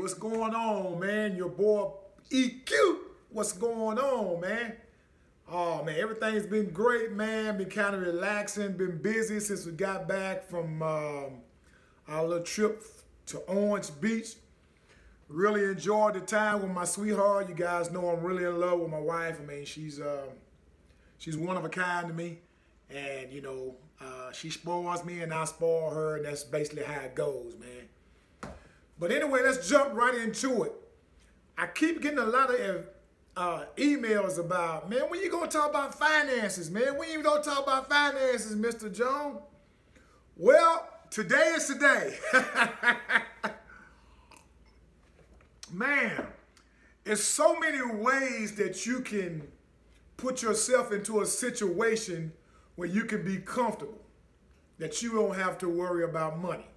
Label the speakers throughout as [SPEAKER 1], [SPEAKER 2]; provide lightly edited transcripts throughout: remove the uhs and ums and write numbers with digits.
[SPEAKER 1] what's going on, man? Your boy EQ, what's going on, man? Oh, man, everything's been great, man. Been kind of relaxing, been busy since we got back from our little trip to Orange Beach. Really enjoyed the time with my sweetheart. You guys know I'm really in love with my wife. I mean, she's one of a kind to me. And, you know, she spoils me and I spoil her, and that's basically how it goes, man. But anyway, let's jump right into it. I keep getting a lot of emails about, man, when you gonna talk about finances, man? When you gonna talk about finances, Mr. Jones? Well, today is today. Man, there's so many ways that you can put yourself into a situation where you can be comfortable, that you don't have to worry about money.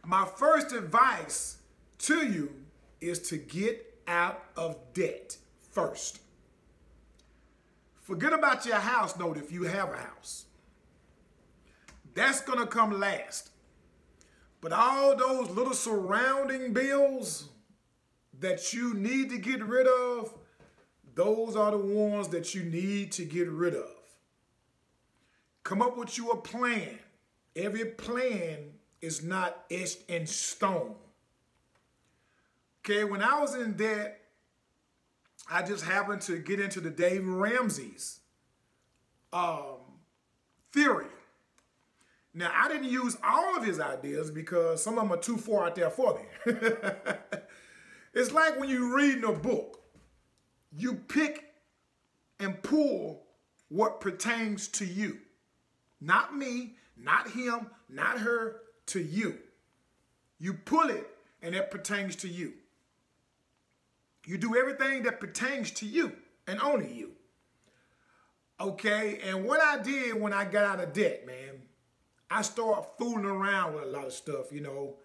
[SPEAKER 1] My first advice to you is to get out of debt first. Forget about your house note if you have a house. That's going to come last. But all those little surrounding bills that you need to get rid of, those are the ones that you need to get rid of. Come up with you a plan. Every plan is not etched in stone. Okay, when I was in debt, I just happened to get into the Dave Ramsey's theory. Now, I didn't use all of his ideas because some of them are too far out there for me. It's like when you're reading a book, you pick and pull what pertains to you. Not me, not him, not her, to you. You pull it and it pertains to you. You do everything that pertains to you and only you. Okay, and what I did when I got out of debt, man, I started fooling around with a lot of stuff, you know.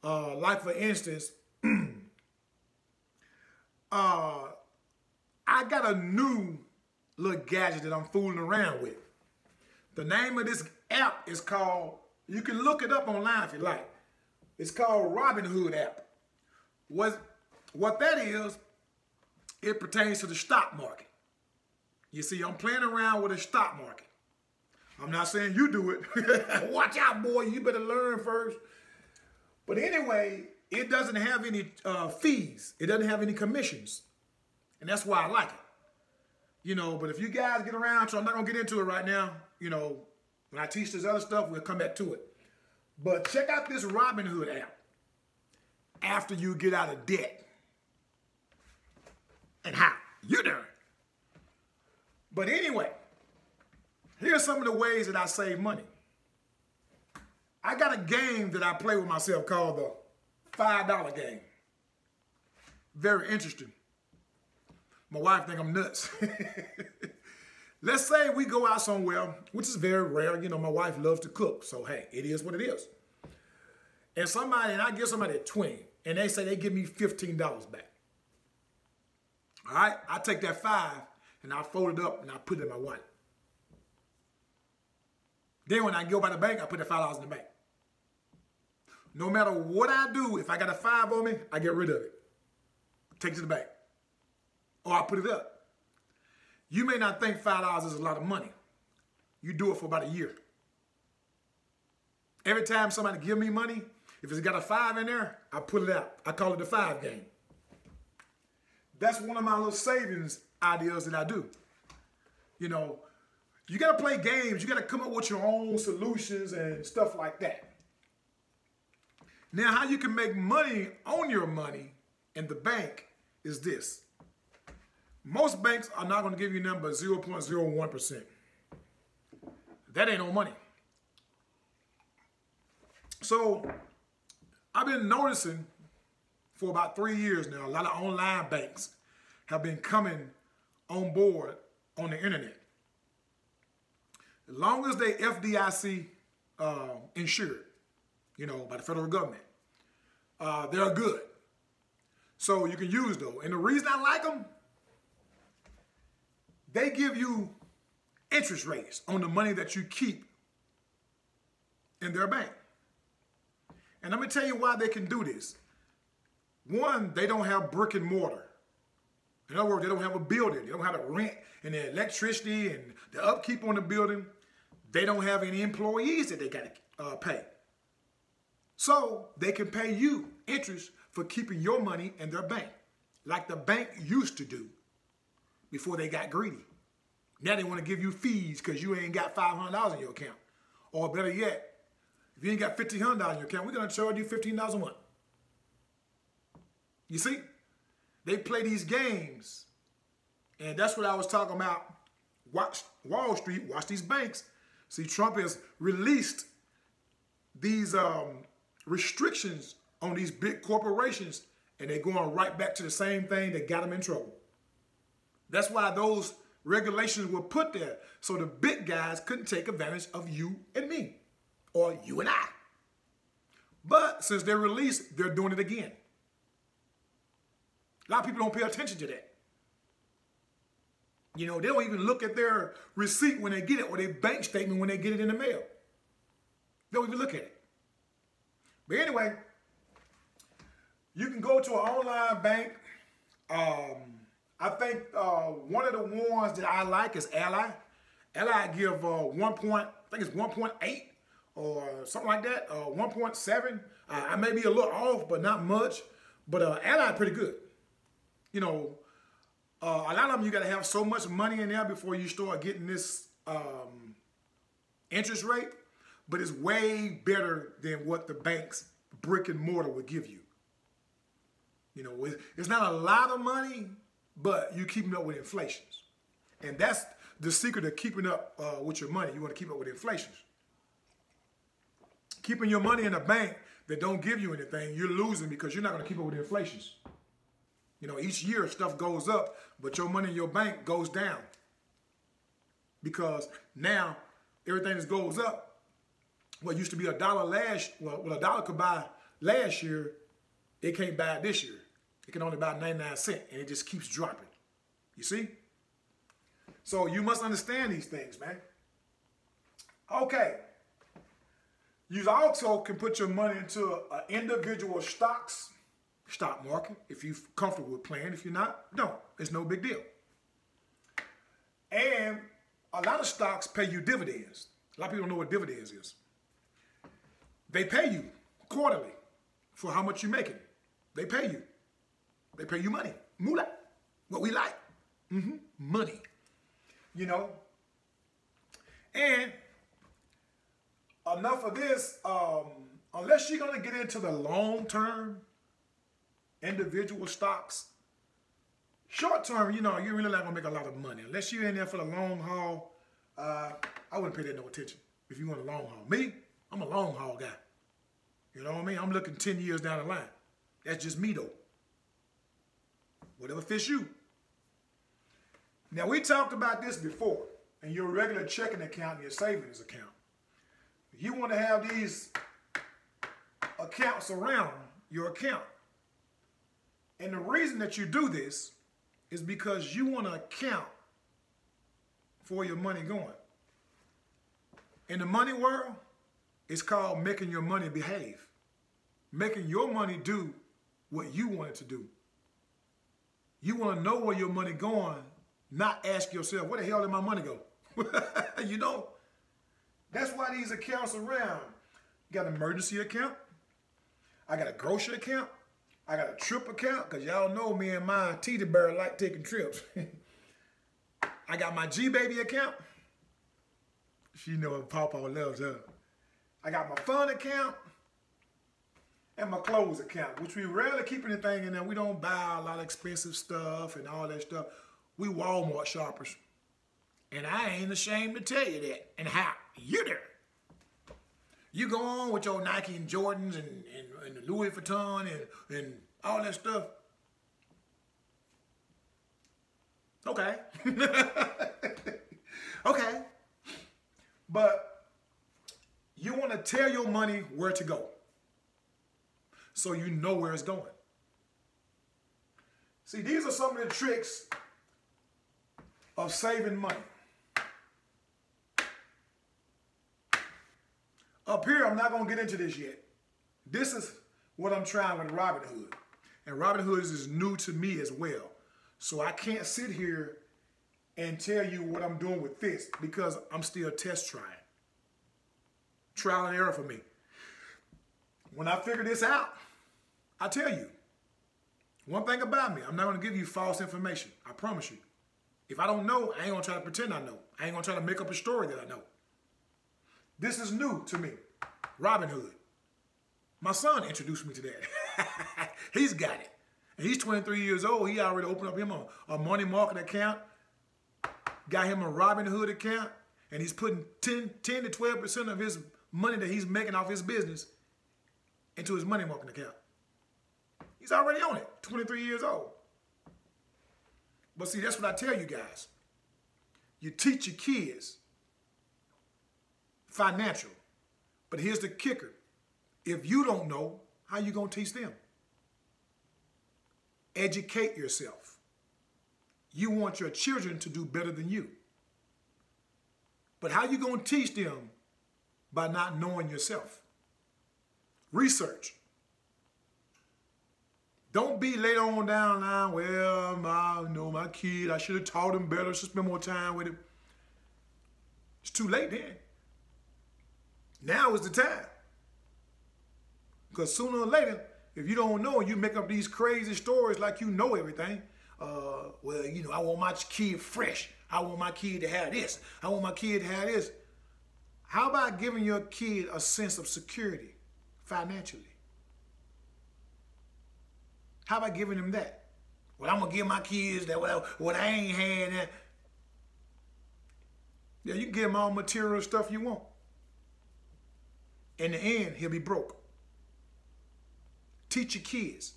[SPEAKER 1] Like for instance, I got a new little gadget that I'm fooling around with. The name of this app is called, you can look it up online if you like. It's called Robinhood app. What that is, it pertains to the stock market. You see, I'm playing around with the stock market. I'm not saying you do it. Watch out, boy. You better learn first. But anyway, it doesn't have any fees. It doesn't have any commissions. And that's why I like it. You know, but if you guys get around to, I'm not going to get into it right now. You know, when I teach this other stuff, we'll come back to it. But check out this Robinhood app after you get out of debt. And how you doing? But anyway, here's some of the ways that I save money. I got a game that I play with myself called the $5 game. Very interesting. My wife think I'm nuts. Let's say we go out somewhere, which is very rare. You know, my wife loves to cook. So, hey, it is what it is. And I give somebody 20, and they say they give me $15 back. All right, I take that 5 and I fold it up and I put it in my wallet. Then when I go by the bank, I put the $5 in the bank. No matter what I do, if I got a 5 on me, I get rid of it. Take it to the bank. Or I put it up. You may not think $5 is a lot of money. You do it for about a year. Every time somebody give me money, if it's got a 5 in there, I pull it out. I call it the 5 game. That's one of my little savings ideas that I do. You know, you got to play games. You got to come up with your own solutions and stuff like that. Now, how you can make money on your money in the bank is this. Most banks are not going to give you nothing but 0.01%. That ain't no money. So I've been noticing for about 3 years now, a lot of online banks have been coming on board on the internet. As long as they FDIC insured, you know, by the federal government, they're good. So you can use those. And the reason I like them, they give you interest rates on the money that you keep in their bank. And let me tell you why they can do this. One, they don't have brick and mortar. In other words, they don't have a building. They don't have the rent and the electricity and the upkeep on the building. They don't have any employees that they got to pay. So they can pay you interest for keeping your money in their bank, like the bank used to do before they got greedy. Now they want to give you fees because you ain't got $500 in your account. Or better yet, if you ain't got $1,500 in your account, we're going to charge you $15 a month. You see? They play these games. And that's what I was talking about. Watch Wall Street, watch these banks. See, Trump has released these restrictions on these big corporations, and they're going right back to the same thing that got them in trouble. That's why those regulations were put there, so the big guys couldn't take advantage of you and me, or you and I. But since they're released, they're doing it again. A lot of people don't pay attention to that. You know, they don't even look at their receipt when they get it or their bank statement when they get it in the mail. They don't even look at it. But anyway, you can go to an online bank. I think one of the ones that I like is Ally. Ally give 1.8 or something like that, 1.7. I may be a little off, but not much. But Ally pretty good. You know, a lot of them you got to have so much money in there before you start getting this interest rate. But it's way better than what the bank's brick and mortar would give you. You know, it's not a lot of money, but you're keeping up with inflation. And that's the secret of keeping up with your money. You want to keep up with inflation. Keeping your money in a bank that don't give you anything, you're losing because you're not going to keep up with inflation. You know, each year stuff goes up, but your money in your bank goes down. Because now everything that goes up, what used to be $1 what $1 could buy last year, it can't buy it this year. It can only buy 99 cents, and it just keeps dropping. You see? So you must understand these things, man. Okay. You also can put your money into an individual stock market if you're comfortable with playing. If you're not, don't. It's no big deal. And a lot of stocks pay you dividends. A lot of people don't know what dividends is. They pay you quarterly for how much you're making. They pay you. They pay you money. Moolah. What we like. Money. You know. And enough of this. Unless you're going to get into the long-term individual stocks, short-term, you know, you're really not going to make a lot of money. Unless you're in there for the long haul, I wouldn't pay that no attention if you want a long haul. Me, I'm a long haul guy. You know what I mean? I'm looking 10 years down the line. That's just me, though. Whatever fits you. Now, we talked about this before in your regular checking account and your savings account. You want to have these accounts around your account. And the reason that you do this is because you want to account for your money going. In the money world, it's called making your money behave. Making your money do what you want it to do. You want to know where your money going, not ask yourself, where the hell did my money go? You know, that's why these accounts around. You got an emergency account. I got a grocery account. I got a trip account, because y'all know me and my teddy bear like taking trips. I got my G-Baby account. She know Papa loves her. I got my fun account and my clothes account, which we rarely keep anything in there. We don't buy a lot of expensive stuff and all that stuff. We Walmart shoppers. And I ain't ashamed to tell you that. And how you do. You go on with your Nike and Jordans and Louis Vuitton and all that stuff. Okay. Okay. But you want to tell your money where to go, so you know where it's going. See, these are some of the tricks of saving money. Up here, I'm not going to get into this yet. This is what I'm trying with Robinhood. And Robinhood is new to me as well. So I can't sit here and tell you what I'm doing with this because I'm still test trying. Trial and error for me. When I figure this out, I tell you. One thing about me, I'm not going to give you false information. I promise you. If I don't know, I ain't going to try to pretend I know. I ain't going to try to make up a story that I know. This is new to me. Robinhood. My son introduced me to that. He's got it. And he's 23 years old. He already opened up him a money market account. Got him a Robinhood account. And he's putting 10 to 12% of his money that he's making off his business into his money market account. He's already on it, 23 years old. But see, that's what I tell you guys. You teach your kids financial. But here's the kicker. If you don't know, how you going to teach them? Educate yourself. You want your children to do better than you. But how you going to teach them? By not knowing yourself. Research. Don't be later on down the line, well, my kid, I should have taught him better, should spend more time with him. It's too late then. Now is the time. Because sooner or later, if you don't know, you make up these crazy stories like you know everything. Well, you know, I want my kid fresh. I want my kid to have this. I want my kid to have this. How about giving your kid a sense of security financially? How about giving them that? Well, I'm going to give my kids that, well, what I ain't had that. Yeah, you can give him all material stuff you want. In the end, he'll be broke. Teach your kids.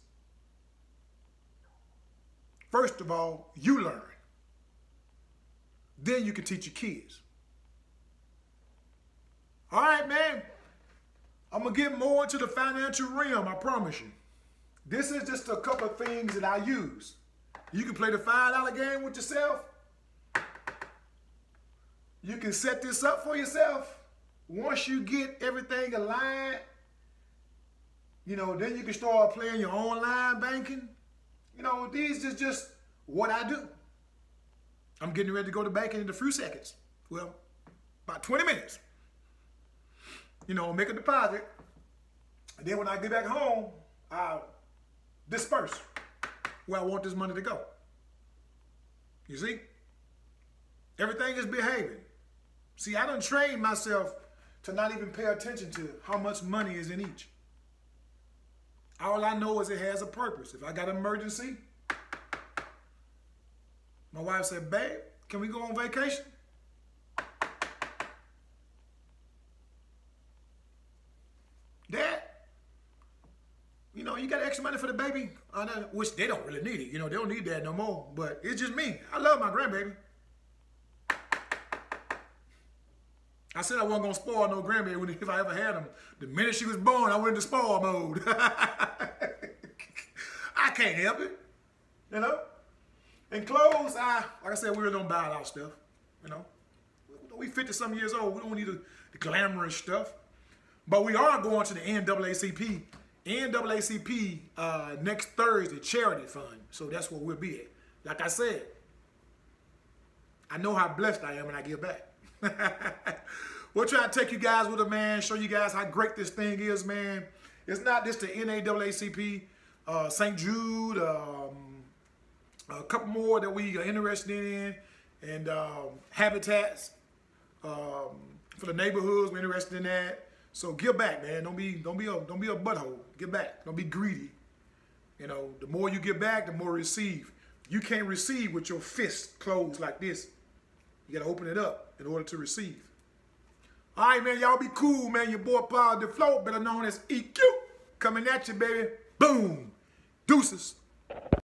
[SPEAKER 1] First of all, you learn. Then you can teach your kids. All right, man. I'm going to get more into the financial realm, I promise you. This is just a couple of things that I use. You can play the $5 game with yourself. You can set this up for yourself. Once you get everything aligned, you know, then you can start playing your online banking. You know, these is just what I do. I'm getting ready to go to banking in a few seconds. Well, about 20 minutes. You know, make a deposit. And then when I get back home, I'll disperse where I want this money to go. You see? Everything is behaving. See, I done trained myself to not even pay attention to how much money is in each. All I know is it has a purpose. If I got an emergency, my wife said, babe, can we go on vacation? Dad, you know, you got extra money for the baby? Which they don't really need it. You know, they don't need that no more. But it's just me. I love my grandbaby. I said I wasn't going to spoil no grandbaby if I ever had them. The minute she was born, I went into spoil mode. I can't help it. You know? And clothes, like I said, we really don't buy a lot of stuff. You know? We 50-something years old. We don't need the glamorous stuff. But we are going to the NAACP. NAACP next Thursday, charity fund. So that's where we'll be at. Like I said, I know how blessed I am when I give back. We'll try to take you guys with it, man. Show you guys how great this thing is, man. It's not just the NAACP, St. Jude, a couple more that we are interested in, and habitats for the neighborhoods. We're interested in that. So give back, man. Don't be a butthole. Give back. Don't be greedy. You know, the more you give back, the more you receive. You can't receive with your fist closed like this. You gotta open it up in order to receive. All right, man. Y'all be cool, man. Your boy Positive Flow, better known as EQ, coming at you, baby. Boom. Deuces.